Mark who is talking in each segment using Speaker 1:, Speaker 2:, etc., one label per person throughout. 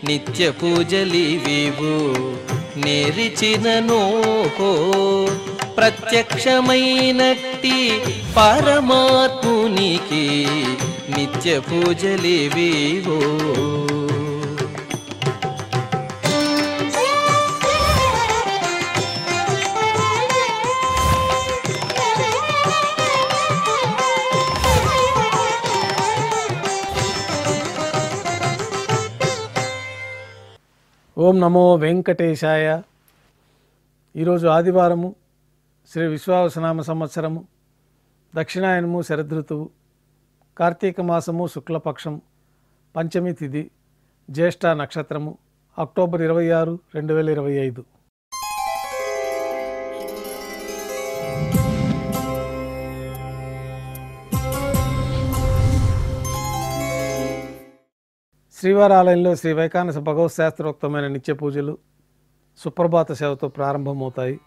Speaker 1: నిత్య పూజలివివు నేరిచినను ప్రత్యక్షమైనట్టి పరమాత్మునికి నిత్య పూజలివివు.
Speaker 2: ఓం నమో వెంకటేశాయ. ఈరోజు ఆదివారము, శ్రీ విశ్వావసనామ సంవత్సరము, దక్షిణాయనము, శరదృతువు, కార్తీక మాసము, శుక్లపక్షం, పంచమి తిథి, జ్యేష్ఠ నక్షత్రము, అక్టోబర్ 26, 2025. శ్రీవారి ఆలయంలో శ్రీ వైకానస భగవత్ శాస్త్రోక్తమైన నిత్య పూజలు సుప్రభాత సేవతో ప్రారంభమవుతాయి.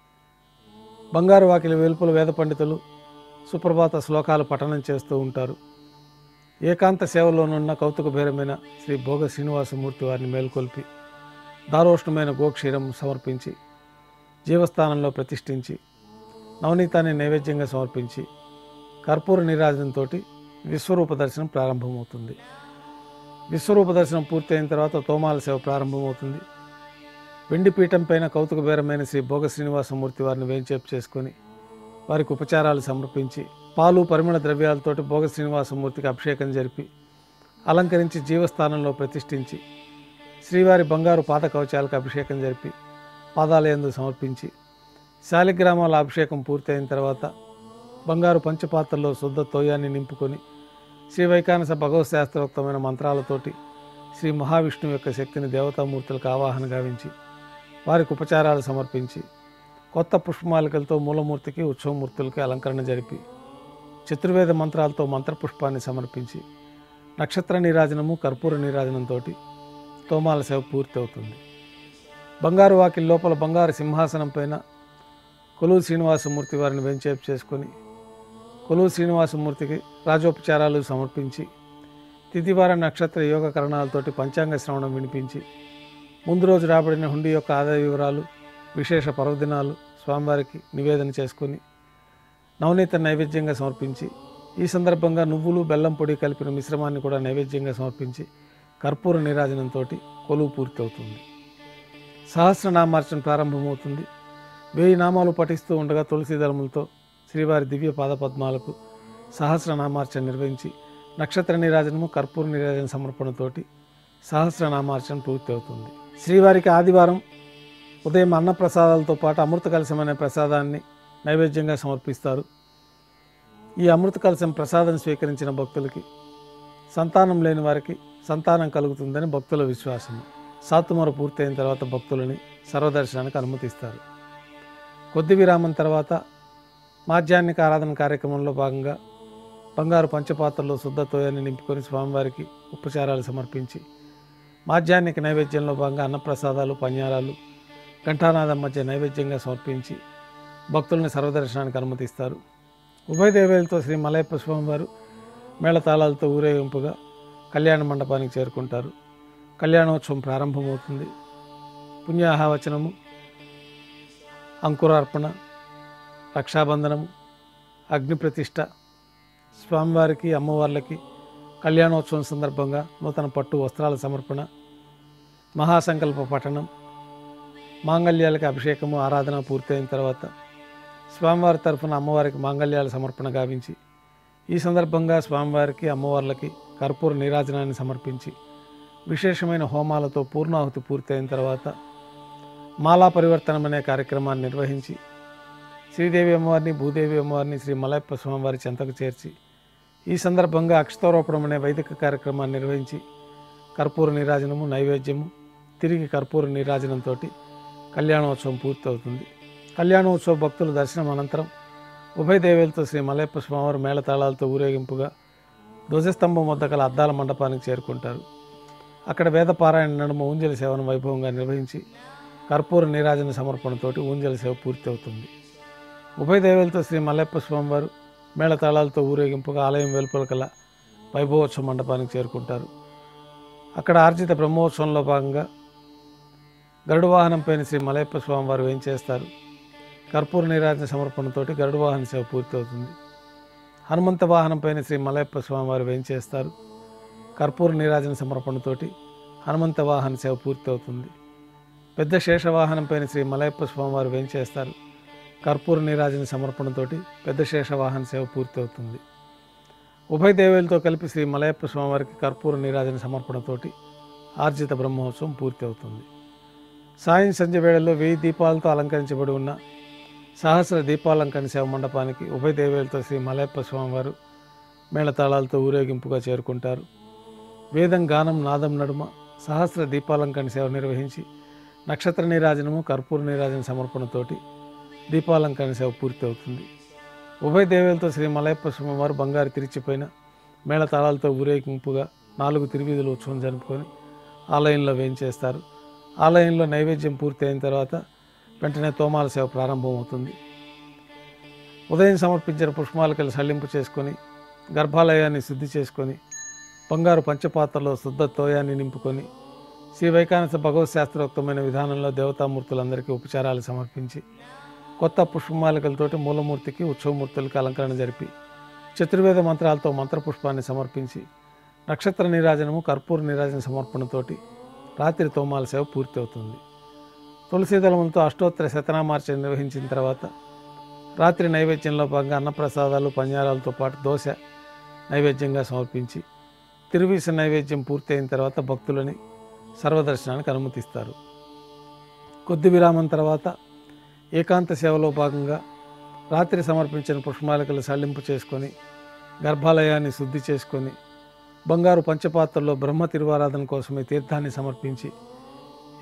Speaker 2: బంగారు వాకిలి వెలుపుల వేద పండితులు సుప్రభాత శ్లోకాలు పఠనం చేస్తూ ఉంటారు. ఏకాంత సేవలోనున్న కౌతుకభేరమైన శ్రీ భోగ శ్రీనివాసమూర్తి వారిని మేల్కొల్పి దారోష్ణమైన గోక్షీరం సమర్పించి జీవస్థానంలో ప్రతిష్ఠించి నవనీతాన్ని నైవేద్యంగా సమర్పించి కర్పూర నీరాజనంతో విశ్వరూప దర్శనం ప్రారంభమవుతుంది. విశ్వరూప దర్శనం పూర్తయిన తర్వాత తోమాల సేవ ప్రారంభమవుతుంది. వెండి పీఠం పైన కౌతుకబేరమైన శ్రీ భోగ శ్రీనివాసమూర్తి వారిని వేంచేపు చేసుకొని వారికి ఉపచారాలు సమర్పించి పాలు పరిమళ ద్రవ్యాలతోటి భోగ శ్రీనివాసమూర్తికి అభిషేకం జరిపి అలంకరించి జీవస్థానంలో ప్రతిష్ఠించి శ్రీవారి బంగారు పాద కవచాలకు అభిషేకం జరిపి పాదాలయందు సమర్పించి శాలిగ్రామాల అభిషేకం పూర్తయిన తర్వాత బంగారు పంచపాత్రలో శుద్ధ తోయాన్ని నింపుకొని శ్రీ వైకానస భగవత్ శాస్త్రోక్తమైన మంత్రాలతోటి శ్రీ మహావిష్ణువు యొక్క శక్తిని దేవతామూర్తులకు ఆవాహన గావించి వారికి ఉపచారాలు సమర్పించి కొత్త పుష్పమాలికలతో మూలమూర్తికి ఉత్సవమూర్తులకి అలంకరణ జరిపి చతుర్వేద మంత్రాలతో మంత్రపుష్పాన్ని సమర్పించి నక్షత్ర నీరాజనము, కర్పూర నీరాజనంతో తోమాల సేవ పూర్తి అవుతుంది. బంగారు వాకిలి లోపల బంగారు సింహాసనం పైన కొలువు శ్రీనివాసమూర్తి వారిని వెంచేపు చేసుకొని కొలువు శ్రీనివాసమూర్తికి రాజోపచారాలు సమర్పించి తిథివార నక్షత్ర యోగ కరణాలతోటి పంచాంగ శ్రవణం వినిపించి ముందు రోజు రాబడిన హుండీ యొక్క ఆదాయ వివరాలు, విశేష పర్వదినాలు స్వామివారికి నివేదన చేసుకొని నవనీత నైవేద్యంగా సమర్పించి ఈ సందర్భంగా నువ్వులు బెల్లం పొడి కలిపిన మిశ్రమాన్ని కూడా నైవేద్యంగా సమర్పించి కర్పూర నీరాజనంతో కొలువు పూర్తి అవుతుంది. సహస్రనామార్చన ప్రారంభమవుతుంది. 1000 నామాలు పఠిస్తూ ఉండగా తులసి దళములతో శ్రీవారి దివ్య పాదపద్మాలకు సహస్రనామార్చన నిర్వహించి నక్షత్ర నీరాజనము, కర్పూర నీరాజన సమర్పణతోటి సహస్రనామార్చన పూర్తి అవుతుంది. శ్రీవారికి ఆదివారం ఉదయం అన్నప్రసాదాలతో పాటు అమృత కలశం అనే ప్రసాదాన్ని నైవేద్యంగా సమర్పిస్తారు. ఈ అమృత కలశం ప్రసాదం స్వీకరించిన భక్తులకి సంతానం లేని వారికి సంతానం కలుగుతుందని భక్తుల విశ్వాసం. సాతుమర పూర్తయిన తర్వాత భక్తులని సర్వదర్శనానికి అనుమతిస్తారు. కొద్ది విరామం తర్వాత మాధ్యాహ్నిక ఆరాధన కార్యక్రమంలో భాగంగా బంగారు పంచపాత్రలో శుద్ధ తోయాన్ని నింపుకొని స్వామివారికి ఉపచారాలు సమర్పించి మాధ్యాహ్నిక నైవేద్యంలో భాగంగా అన్నప్రసాదాలు, పన్యారాలు ఘంటానాదం మధ్య నైవేద్యంగా సమర్పించి భక్తులను సర్వదర్శనానికి అనుమతిస్తారు. ఉభయ దేవేలతో శ్రీ మలయప్ప స్వామివారు మేళతాళాలతో ఊరేగింపుగా కళ్యాణ మండపానికి చేరుకుంటారు. కళ్యాణోత్సవం ప్రారంభమవుతుంది. పుణ్యాహవచనము, అంకురార్పణ, రక్షాబంధనము, అగ్నిప్రతిష్ఠ, స్వామివారికి అమ్మవార్లకి కళ్యాణోత్సవం సందర్భంగా నూతన పట్టు వస్త్రాల సమర్పణ, మహాసంకల్ప పఠనం, మాంగళ్యాలకి అభిషేకము, ఆరాధన పూర్తయిన తర్వాత స్వామివారి తరఫున అమ్మవారికి మాంగళ్యాల సమర్పణ గావించి ఈ సందర్భంగా స్వామివారికి అమ్మవార్లకి కర్పూర నీరాజనాన్ని సమర్పించి విశేషమైన హోమాలతో పూర్ణాహుతి పూర్తయిన తర్వాత మాలా పరివర్తనం అనే కార్యక్రమాన్ని నిర్వహించి శ్రీదేవి అమ్మవారిని, భూదేవి అమ్మవారిని శ్రీ మలయప్ప స్వామివారి చెంతకు చేర్చి ఈ సందర్భంగా అక్షతారోపణం అనే వైదిక కార్యక్రమాన్ని నిర్వహించి కర్పూర నీరాజనము, నైవేద్యము, తిరిగి కర్పూర నీరాజనంతో కళ్యాణోత్సవం పూర్తవుతుంది. కళ్యాణోత్సవ భక్తుల దర్శనం అనంతరం ఉభయ దేవేలతో శ్రీ మలయప్ప స్వామివారు మేళతాళాలతో ఊరేగింపుగా ధ్వజస్తంభం వద్ద గల అద్దాల మండపానికి చేరుకుంటారు. అక్కడ వేదపారాయణ నడుమ ఊంజలి సేవను వైభవంగా నిర్వహించి కర్పూర నీరాజన సమర్పణతోటి ఊంజలి సేవ పూర్తి అవుతుంది. ఉభయ దేవేలతో శ్రీ మలయప్ప స్వామివారు మేళతాళాలతో ఊరేగింపుగా ఆలయం వెలుపల కల వైభవోత్సవ మండపానికి చేరుకుంటారు. అక్కడ ఆర్జిత బ్రహ్మోత్సవంలో భాగంగా గరుడ వాహనంపైన శ్రీ మలయప్ప స్వామివారు వేంచేస్తారు. కర్పూర నీరాజన సమర్పణతోటి గరుడ వాహన సేవ పూర్తవుతుంది. హనుమంత వాహనంపైన శ్రీ మలయప్ప స్వామివారు వేంచేస్తారు. కర్పూర నీరాజన సమర్పణతోటి హనుమంత వాహన సేవ పూర్తవుతుంది. పెద్ద శేషవాహనంపైన శ్రీ మలయప్ప స్వామివారు వేంచేస్తారు. కర్పూర నీరాజన సమర్పణతోటి పెద్ద శేషవాహన సేవ పూర్తవుతుంది. ఉభయ దేవేలతో కలిపి శ్రీ మలయప్ప స్వామివారికి కర్పూర నీరాజన సమర్పణతోటి ఆర్జిత బ్రహ్మోత్సవం పూర్తి అవుతుంది. సాయం సంధ్య వేళల్లో 1000 దీపాలతో అలంకరించబడి ఉన్న సహస్ర దీపాలంకరణ సేవ మండపానికి ఉభయ దేవేలతో శ్రీ మలయప్ప స్వామివారు మేళతాళాలతో ఊరేగింపుగా చేరుకుంటారు. వేదం గానం నాదం నడుమ సహస్ర దీపాలంకరణ సేవ నిర్వహించి నక్షత్ర నీరాజనము కర్పూర నీరాజన సమర్పణతోటి దీపాలంకరణ సేవ పూర్తి అవుతుంది. ఉభయ దేవేలతో శ్రీ మలయప్ప స్వామివారు బంగారు తిరిచిపోయిన మేళతాళాలతో ఊరేగింపుగా 4 తిరువీధుల ఉత్సవం జరుపుకొని ఆలయంలో వేంచేస్తారు. ఆలయంలో నైవేద్యం పూర్తి అయిన తర్వాత వెంటనే తోమాల సేవ ప్రారంభమవుతుంది. ఉదయం సమర్పించిన పుష్పమాలికలు సల్లింపు చేసుకొని గర్భాలయాన్ని శుద్ధి చేసుకొని బంగారు పంచపాత్రలో శుద్ధ తోయాన్ని నింపుకొని శ్రీ వైకానస భగవత్ శాస్త్రోక్తమైన విధానంలో దేవతామూర్తులందరికీ ఉపచారాలు సమర్పించి కొత్త పుష్పమాలికలతోటి మూలమూర్తికి ఉత్సవమూర్తులకి అలంకరణ జరిపి చతుర్వేద మంత్రాలతో మంత్రపుష్పాన్ని సమర్పించి నక్షత్ర నీరాజనము కర్పూర నీరాజన సమర్పణతోటి రాత్రి తోమాల సేవ పూర్తి అవుతుంది. తులసీదళములతో అష్టోత్తర శతనామార్చన నిర్వహించిన తర్వాత రాత్రి నైవేద్యంలో భాగంగా అన్నప్రసాదాలు పన్యారాలతో పాటు దోశ నైవేద్యంగా సమర్పించి తిరువీస నైవేద్యం పూర్తి అయిన తర్వాత భక్తులని సర్వదర్శనానికి అనుమతిస్తారు. కొద్ది విరామం తర్వాత ఏకాంత సేవలో భాగంగా రాత్రి సమర్పించిన పుష్పమాలికలు సల్లింపు చేసుకొని గర్భాలయాన్ని శుద్ధి చేసుకొని బంగారు పంచపాత్రలో బ్రహ్మ తిరువారాధన కోసమే తీర్థాన్ని సమర్పించి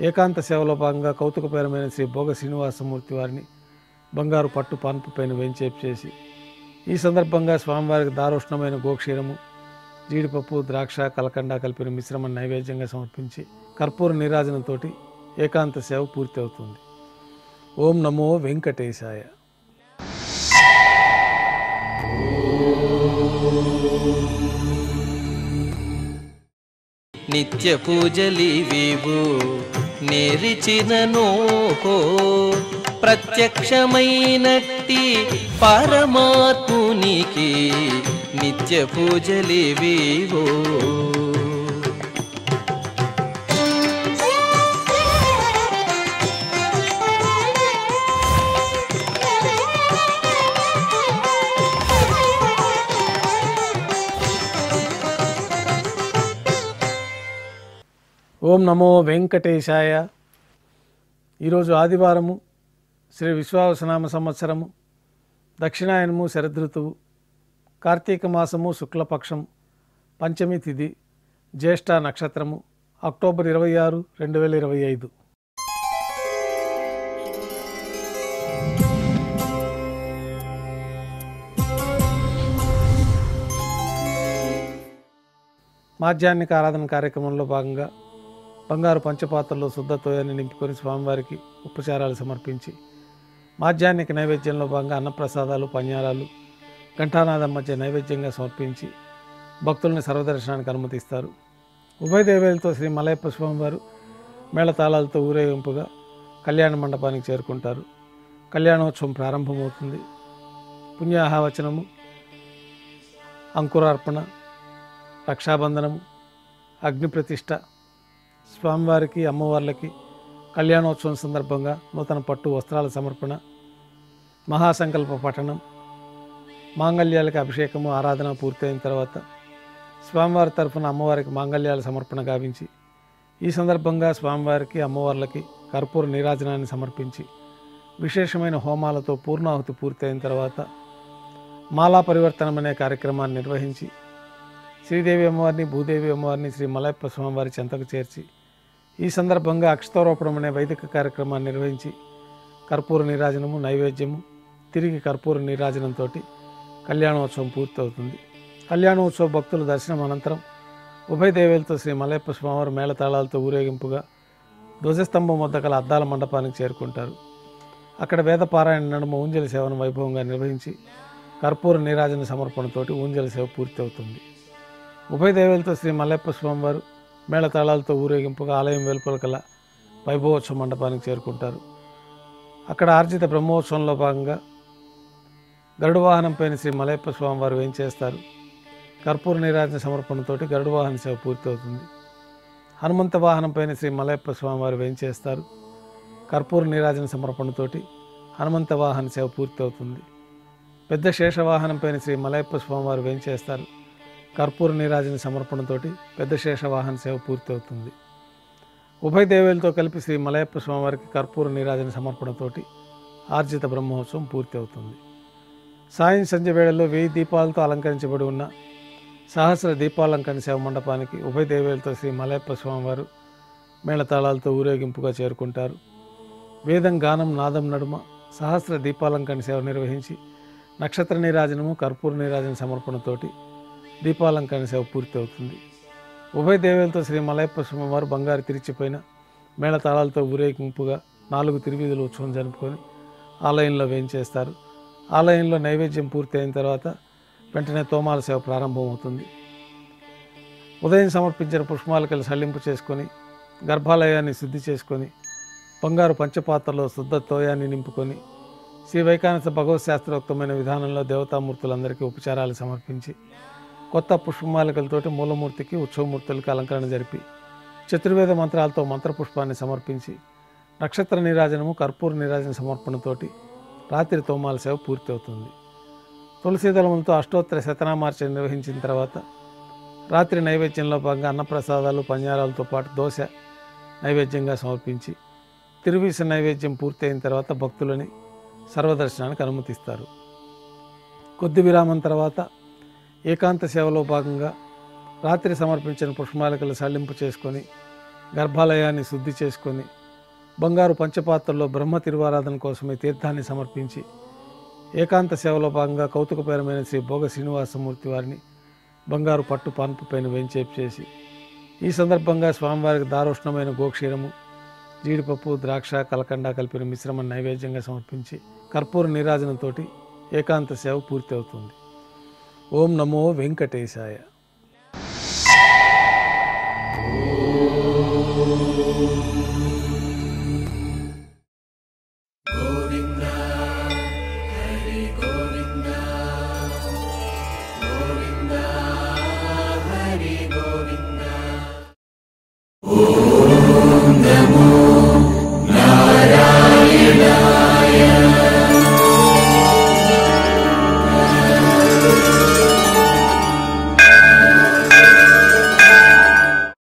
Speaker 2: ఏకాంత సేవలో భాగంగా కౌతుకపేరమైన శ్రీ భోగ శ్రీనివాసమూర్తి వారిని బంగారు పట్టు పాన్పు పైన వేంచేపు చేసి ఈ సందర్భంగా స్వామివారికి దారోష్ణమైన గోక్షీరము జీడిపప్పు ద్రాక్ష కలకండ కలిపిన మిశ్రమ నైవేద్యంగా సమర్పించి కర్పూర నీరాజనంతో ఏకాంత సేవ పూర్తి అవుతుంది. ఓం నమో వెంకటేశాయ.
Speaker 1: నిత్య పూజలివివు నేరిచిననోహో ప్రత్యక్షమైనట్టి పరమాత్మునికి నిత్య పూజలివివో.
Speaker 2: ఓం నమో వెంకటేశాయ. ఈరోజు ఆదివారము, శ్రీ విశ్వావసనామ సంవత్సరము, దక్షిణాయనము, శరదృతువు, కార్తీక మాసము, శుక్లపక్షం, పంచమి తిథి, జ్యేష్ఠ నక్షత్రము, అక్టోబర్ 26, 2025. మాధ్యాహ్నిక ఆరాధన కార్యక్రమంలో భాగంగా బంగారు పంచపాత్రలో శుద్ధ తోయాన్ని నింపుకొని స్వామివారికి ఉపచారాలు సమర్పించి మాధ్యాహ్నిక నైవేద్యంలో భాగంగా అన్నప్రసాదాలు పన్యారాలు ఘంటానాదం మధ్య నైవేద్యంగా సమర్పించి భక్తుల్ని సర్వదర్శనానికి అనుమతిస్తారు. ఉభయ దేవేలతో శ్రీ మలయప్ప స్వామివారు మేళతాళాలతో ఊరేగింపుగా కళ్యాణ మండపానికి చేరుకుంటారు. కళ్యాణోత్సవం ప్రారంభమవుతుంది. పుణ్యాహవచనము, అంకురార్పణ, రక్షాబంధనము, అగ్నిప్రతిష్ఠ, స్వామివారికి అమ్మవార్లకి కళ్యాణోత్సవం సందర్భంగా నూతన పట్టు వస్త్రాల సమర్పణ, మహాసంకల్ప పఠనం, మాంగళ్యాలకి అభిషేకము ఆరాధన పూర్తయిన తర్వాత స్వామివారి తరఫున అమ్మవారికి మాంగళ్యాల సమర్పణ గావించి ఈ సందర్భంగా స్వామివారికి అమ్మవార్లకి కర్పూర నీరాజనాన్ని సమర్పించి విశేషమైన హోమాలతో పూర్ణాహుతి పూర్తయిన తర్వాత మాలా పరివర్తనం అనే కార్యక్రమాన్ని నిర్వహించి శ్రీదేవి అమ్మవారిని భూదేవి అమ్మవారిని శ్రీ మలయప్ప స్వామివారి చెంతకు చేర్చి ఈ సందర్భంగా అక్షతోరోపణం అనే వైదిక కార్యక్రమాన్ని నిర్వహించి కర్పూర నీరాజనము నైవేద్యము తిరిగి కర్పూర నీరాజనంతో కళ్యాణోత్సవం పూర్తవుతుంది. కళ్యాణోత్సవ భక్తుల దర్శనం అనంతరం ఉభయ దేవేలతో శ్రీ మలయప్ప స్వామివారు మేళతాళాలతో ఊరేగింపుగా ధ్వజస్తంభం వద్ద గల అద్దాల మండపానికి చేరుకుంటారు. అక్కడ వేదపారాయణ నడుమ ఊంజలి సేవను వైభవంగా నిర్వహించి కర్పూర నీరాజన సమర్పణతోటి ఊంజలి సేవ పూర్తి అవుతుంది. ఉభయ దేవేలతో శ్రీ మలయప్ప స్వామివారు మేళతాళాలతో ఊరేగింపుగా ఆలయం వెలుపల కల వైభవోత్సవ మండపానికి చేరుకుంటారు. అక్కడ ఆర్జిత బ్రహ్మోత్సవంలో భాగంగా గరుడ వాహనంపైన శ్రీ మలయప్ప స్వామివారు వేంచేస్తారు. కర్పూర నీరాజన సమర్పణతోటి గరుడ వాహన సేవ పూర్తి అవుతుంది. హనుమంత వాహనంపైన శ్రీ మలయప్ప స్వామివారు వేంచేస్తారు. కర్పూర నీరాజన సమర్పణతోటి హనుమంత వాహన సేవ పూర్తి అవుతుంది. పెద్ద శేషవాహనంపైన శ్రీ మలయప్ప స్వామివారు వేంచేస్తారు. కర్పూర నీరాజన సమర్పణతోటి పెద్ద శేషవాహన సేవ పూర్తి అవుతుంది. ఉభయ దేవేలతో కలిపి శ్రీ మలయప్ప స్వామివారికి కర్పూర నీరాజన సమర్పణతోటి ఆర్జిత బ్రహ్మోత్సవం పూర్తి అవుతుంది. సాయం సంధ్య వేళల్లో 1000 దీపాలతో అలంకరించబడి ఉన్న సహస్ర దీపాలంకరణ సేవ మండపానికి ఉభయ దేవేలతో శ్రీ మలయప్ప స్వామివారు మేళతాళాలతో ఊరేగింపుగా చేరుకుంటారు. వేదం గానం నాదం నడుమ సహస్ర దీపాలంకరణ సేవ నిర్వహించి నక్షత్ర నీరాజనము కర్పూర నీరాజన సమర్పణతోటి దీపాలంకరణ సేవ పూర్తి అవుతుంది. ఉభయ దేవేలతో శ్రీ మలయప్ప స్వామివారు బంగారు తిరిచిపోయిన మేళతాళాలతో ఊరేగింపుగా 4 తిరువీధుల ఉత్సవం జరుపుకొని ఆలయంలో వేంచేస్తారు. ఆలయంలో నైవేద్యం పూర్తి అయిన తర్వాత వెంటనే తోమాల సేవ ప్రారంభమవుతుంది. ఉదయం సమర్పించిన పుష్పమాలికలు సల్లింపు చేసుకొని గర్భాలయాన్ని శుద్ధి చేసుకొని బంగారు పంచపాత్రలో శుద్ధ తోయాన్ని నింపుకొని శ్రీ వైకానస భగవత్ శాస్త్రోక్తమైన విధానంలో దేవతామూర్తులందరికీ ఉపచారాలు సమర్పించి కొత్త పుష్పమాలికలతోటి మూలమూర్తికి ఉత్సవమూర్తులకు అలంకరణ జరిపి చతుర్వేద మంత్రాలతో మంత్రపుష్పాన్ని సమర్పించి నక్షత్ర నీరాజనము కర్పూర నీరాజన సమర్పణతోటి రాత్రి తోమాల సేవ పూర్తి అవుతుంది. తులసీదళములతో అష్టోత్తర శతనామార్చన నిర్వహించిన తర్వాత రాత్రి నైవేద్యంలో భాగంగా అన్నప్రసాదాలు పంజారాలతో పాటు దోశ నైవేద్యంగా సమర్పించి తిరువీస నైవేద్యం పూర్తి అయిన తర్వాత భక్తులని సర్వదర్శనానికి అనుమతిస్తారు. కొద్ది విరామం తర్వాత ఏకాంత సేవలో భాగంగా రాత్రి సమర్పించిన పుష్పమాలికలు సల్లింపు చేసుకొని గర్భాలయాన్ని శుద్ధి చేసుకొని బంగారు పంచపాత్రలో బ్రహ్మ తిరువారాధన కోసమే తీర్థాన్ని సమర్పించి ఏకాంత సేవలో భాగంగా కౌతుకపరమైన శ్రీ భోగ శ్రీనివాసమూర్తి వారిని బంగారు పట్టు పాన్పు పైన వేంచేపు చేసి ఈ సందర్భంగా స్వామివారికి దారోష్ణమైన గోక్షీరము జీడిపప్పు ద్రాక్ష కలకండ కలిపిన మిశ్రమం నైవేద్యంగా సమర్పించి కర్పూర నీరాజనంతోటి ఏకాంత సేవ పూర్తి అవుతుంది. ఓం నమో వెంకటేశాయ.